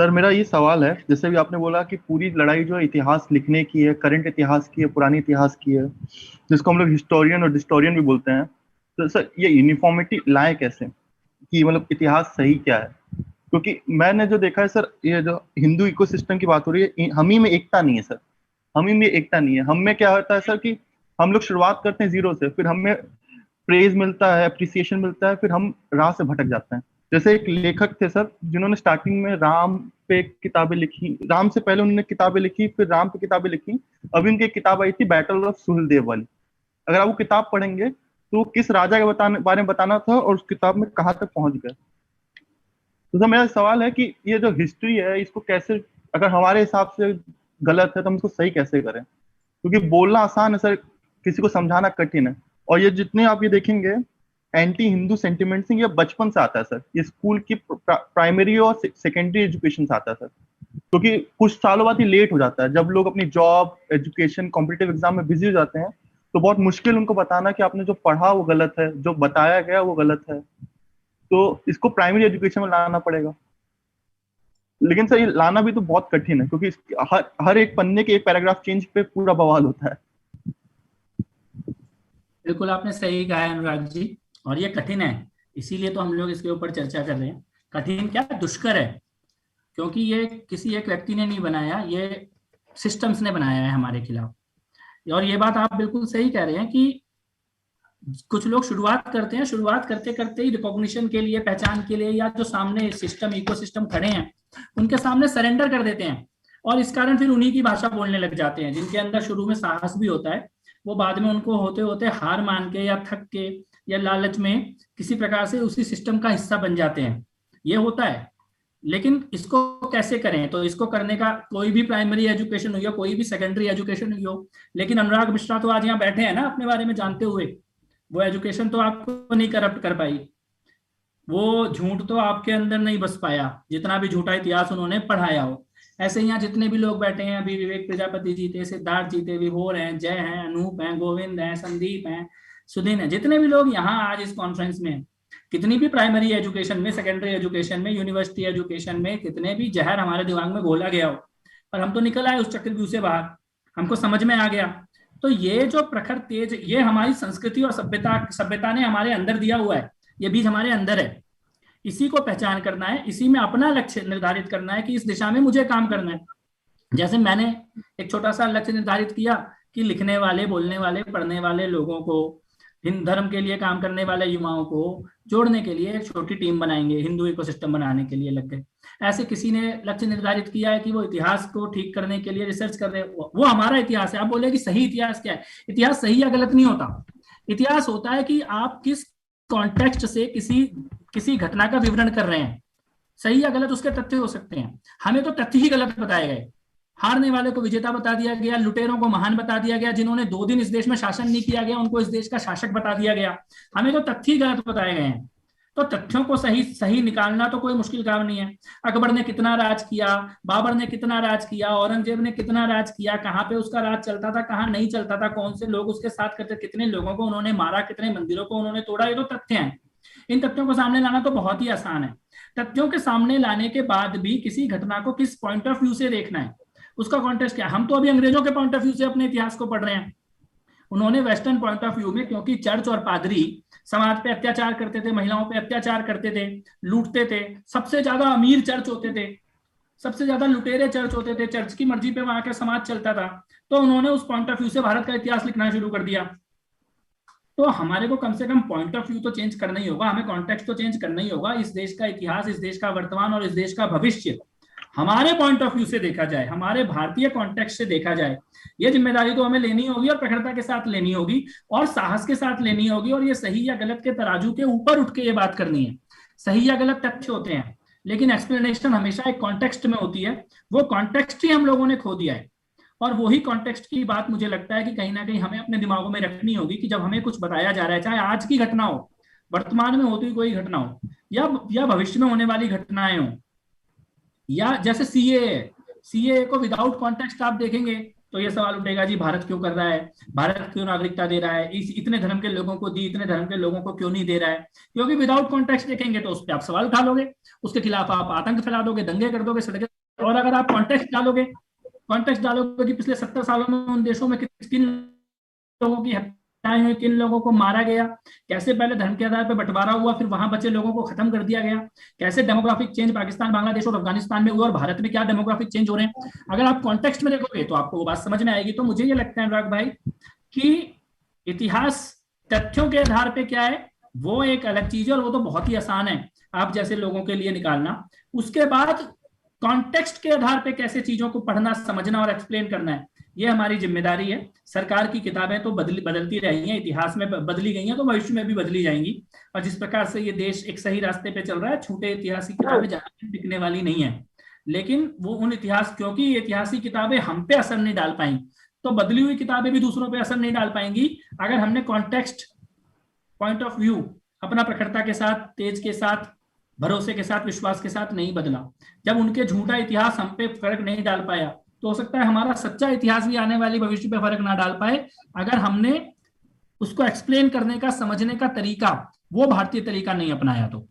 Sir मेरा ये सवाल है, जैसे भी आपने बोला कि पूरी लड़ाई जो है इतिहास लिखने की है, करंट इतिहास की है, पुरानी इतिहास की है, जिसको हम लोग हिस्टोरियन और डिस्टोरियन भी बोलते हैं। तो सर ये यूनिफॉर्मिटी लाए कैसे, कि मतलब इतिहास सही क्या है? क्योंकि मैंने जो देखा है सर, ये जो हिंदू इकोसिस्टम की बात हो रही है, हम ही में एकता नहीं है सर। हम ही में एकता नहीं है। हम में क्या होता है सर कि हम लोग शुरुआत करते हैं जीरो से, फिर हमें प्रेज मिलता है, अप्रिसिएशन मिलता है, फिर हम राह से भटक जाते हैं। जैसे एक लेखक थे सर, जिन्होंने स्टार्टिंग में राम पे किताबें लिखी, राम से पहले उन्होंने किताबें लिखी, फिर राम पे किताबें लिखी। अभी उनकी एक किताब आई थी बैटल ऑफ सुहलदेव वाली। अगर आप वो किताब पढ़ेंगे तो वो किस राजा के बारे में बताना था और उस किताब में कहाँ तक पहुंच गए। तो सर मेरा सवाल है कि ये जो हिस्ट्री है, इसको कैसे, अगर हमारे हिसाब से गलत है तो हम इसको सही कैसे करें? क्योंकि बोलना आसान है सर, किसी को समझाना कठिन है। और ये जितने आप ये देखेंगे एंटी हिंदू सेंटिमेंट्स, ये बचपन से आता है सर। ये स्कूल की प्राइमरी और सेकेंडरी एजुकेशन से आता है सर। क्योंकि कुछ सालों बाद ये लेट हो जाता है, जब लोग अपनी जॉब, एजुकेशन, कॉम्पिटेटिव एग्जाम में बिजी हो जाते हैं, तो बहुत मुश्किल उनको बताना कि आपने जो पढ़ा वो गलत है, जो बताया गया वो गलत है। तो इसको प्राइमरी एजुकेशन में लाना पड़ेगा। लेकिन सर ये लाना भी तो बहुत कठिन है, क्योंकि हर एक पन्ने के एक पैराग्राफ चेंज पे पूरा बवाल होता है। बिल्कुल आपने सही कहा है अनुराग जी। और ये कठिन है, इसीलिए तो हम लोग इसके ऊपर चर्चा कर रहे हैं। कठिन क्या, दुष्कर है। क्योंकि ये किसी एक व्यक्ति ने नहीं बनाया, ये सिस्टम्स ने बनाया है हमारे खिलाफ। और ये बात आप बिल्कुल सही कह रहे हैं कि कुछ लोग शुरुआत करते हैं, शुरुआत करते करते ही रिकॉग्निशन के लिए, पहचान के लिए, या जो सामने सिस्टम, इकोसिस्टम खड़े हैं उनके सामने सरेंडर कर देते हैं। और इस कारण फिर उन्हीं की भाषा बोलने लग जाते हैं। जिनके अंदर शुरू में साहस भी होता है, वो बाद में उनको होते होते हार मान के या थक के या लालच में किसी प्रकार से उसी सिस्टम का हिस्सा बन जाते हैं। ये होता है। लेकिन इसको कैसे करें? तो इसको करने का, कोई भी प्राइमरी एजुकेशन हुई हो, कोई भी सेकेंडरी एजुकेशन हुई हो, लेकिन अनुराग मिश्रा तो आज यहाँ बैठे हैं ना अपने बारे में जानते हुए। वो एजुकेशन तो आपको नहीं करप्ट कर पाई, वो झूठ तो आपके अंदर नहीं बस पाया, जितना भी झूठा इतिहास उन्होंने पढ़ाया हो। ऐसे यहाँ जितने भी लोग बैठे हैं, अभी विवेक प्रजापति जी थे, सिद्धार्थ जी थे, विभोर हैं, जय हैं, अनूप हैं, गोविंद हैं, संदीप हैं, सुधीन है, जितने भी लोग यहाँ आज इस कॉन्फ्रेंस में हैं, कितनी भी प्राइमरी एजुकेशन में, सेकेंडरी एजुकेशन में, यूनिवर्सिटी एजुकेशन में कितने भी जहर हमारे दिमाग में घोला गया हो, और हम तो निकल आए उस चक्रव्यूह से बाहर, हमको समझ में आ गया। तो ये जो प्रखर तेज, ये हमारी संस्कृति और सभ्यता सभ्यता ने हमारे अंदर दिया हुआ है। ये बीज हमारे अंदर है, इसी को पहचान करना है, इसी में अपना लक्ष्य निर्धारित करना है कि इस दिशा में मुझे काम करना है। जैसे मैंने एक छोटा सा लक्ष्य निर्धारित किया कि लिखने वाले, बोलने वाले, पढ़ने वाले लोगों को, हिंदू धर्म के लिए काम करने वाले युवाओं को जोड़ने के लिए एक छोटी टीम बनाएंगे, हिंदू इकोसिस्टम बनाने के लिए लग गए। ऐसे किसी ने लक्ष्य निर्धारित किया है कि वो इतिहास को ठीक करने के लिए रिसर्च कर रहे हैं, वो हमारा इतिहास है। आप बोले कि सही इतिहास क्या है? इतिहास सही या गलत नहीं होता। इतिहास होता है कि आप किस कॉन्टेक्स्ट से किसी किसी घटना का विवरण कर रहे हैं। सही या गलत उसके तथ्य हो सकते हैं। हमें तो तथ्य ही गलत बताए गए। हारने वाले को विजेता बता दिया गया, लुटेरों को महान बता दिया गया, जिन्होंने 2 दिन इस देश में शासन नहीं किया गया उनको इस देश का शासक बता दिया गया। हमें तो तथ्य ही गलत बताए गए हैं। तो तथ्यों को सही सही निकालना तो कोई मुश्किल काम नहीं है। अकबर ने कितना राज किया, बाबर ने कितना राज किया, औरंगजेब ने कितना राज किया, कहाँ पे उसका राज चलता था, कहाँ नहीं चलता था, कौन से लोग उसके साथ करते, कितने लोगों को उन्होंने मारा, कितने मंदिरों को उन्होंने तोड़ा, ये तो तथ्य हैं। इन तथ्यों को सामने लाना तो बहुत ही आसान है। तथ्यों के सामने लाने के बाद भी किसी घटना को किस पॉइंट ऑफ व्यू से देखना है, उसका कॉन्टेक्स्ट क्या है। हम तो अभी अंग्रेजों के पॉइंट ऑफ व्यू से अपने इतिहास को पढ़ रहे हैं। उन्होंने वेस्टर्न पॉइंट ऑफ व्यू में, क्योंकि चर्च और पादरी समाज पे अत्याचार करते थे, महिलाओं पे अत्याचार करते थे, लूटते थे, सबसे ज्यादा अमीर चर्च होते थे, सबसे ज्यादा लुटेरे चर्च होते थे, चर्च की मर्जी पे वहां का समाज चलता था। तो उन्होंने उस पॉइंट ऑफ व्यू से भारत का इतिहास लिखना शुरू कर दिया। तो हमारे को कम से कम पॉइंट ऑफ व्यू तो चेंज करना ही होगा, हमें कॉन्टेक्स्ट तो चेंज करना ही होगा। इस देश का इतिहास, इस देश का वर्तमान और इस देश का भविष्य हमारे पॉइंट ऑफ व्यू से देखा जाए, हमारे भारतीय कॉन्टेक्स्ट से देखा जाए। ये जिम्मेदारी तो हमें लेनी होगी और प्रखरता के साथ लेनी होगी और साहस के साथ लेनी होगी। और ये सही या गलत के तराजू के ऊपर उठ के ये बात करनी है। सही या गलत तथ्य होते हैं, लेकिन एक्सप्लेनेशन हमेशा एक कॉन्टेक्स्ट में होती है। वो कॉन्टेक्स्ट ही हम लोगों ने खो दिया है। और वही कॉन्टेक्स्ट की बात मुझे लगता है कि कहीं ना कहीं हमें अपने दिमागों में रखनी होगी कि जब हमें कुछ बताया जा रहा है, चाहे आज की घटना हो, वर्तमान में होती कोई घटना हो, या भविष्य में होने वाली घटनाएं हो, या जैसे सीए को विदाउट कॉन्टेक्स्ट आप देखेंगे तो ये सवाल उठेगा जी भारत क्यों कर रहा है, भारत क्यों नागरिकता दे रहा है, इस इतने धर्म के लोगों को दी, इतने धर्म के लोगों को क्यों नहीं दे रहा है? क्योंकि विदाउट कॉन्टेक्स्ट देखेंगे तो उस पर आप सवाल उठा लोगे, उसके खिलाफ आप आतंक फैला दोगे, दंगे कर दोगे, सड़कें। और अगर आप कॉन्टेक्स्ट डालोगे कि पिछले 70 सालों में उन देशों में किन लोगों की हत्याएं हुई, किन लोगों को मारा गया, कैसे पहले धर्म के आधार पर बंटवारा हुआ, फिर वहां बचे लोगों को खत्म कर दिया गया, कैसे डेमोग्राफिक चेंज पाकिस्तान, बांग्लादेश और अफगानिस्तान में हुआ, और भारत में क्या डेमोग्राफिक चेंज हो रहे हैं, अगर आप कॉन्टेक्स्ट में देखोगे तो आपको वो बात समझ में आएगी। तो मुझे ये लगता है अनुराग भाई कि इतिहास तथ्यों के आधार पर क्या है वो एक अलग चीज है, और वो तो बहुत ही आसान है आप जैसे लोगों के लिए निकालना। उसके बाद कॉन्टेक्स्ट के आधार पे कैसे चीजों को पढ़ना, समझना और एक्सप्लेन करना है, ये हमारी जिम्मेदारी है। सरकार की किताबें तो बदलती रही हैं, इतिहास में बदली गई हैं, तो भविष्य में भी बदली जाएंगी। और जिस प्रकार से ये देश एक सही रास्ते पे चल रहा है, छूटे इतिहास की किताबें ज्यादा टिकने वाली नहीं है। लेकिन वो उन इतिहास, क्योंकि ऐतिहासिक किताबें हम पे असर नहीं डाल पाई, तो बदली हुई किताबें भी दूसरों पे असर नहीं डाल पाएंगी अगर हमने कॉन्टेक्स्ट, पॉइंट ऑफ व्यू अपना प्रखरता के साथ, तेज के साथ, भरोसे के साथ, विश्वास के साथ नहीं बदला। जब उनके झूठा इतिहास हम पे फर्क नहीं डाल पाया, तो हो सकता है हमारा सच्चा इतिहास भी आने वाली भविष्य पे फर्क ना डाल पाए, अगर हमने उसको एक्सप्लेन करने का, समझने का तरीका वो भारतीय तरीका नहीं अपनाया तो।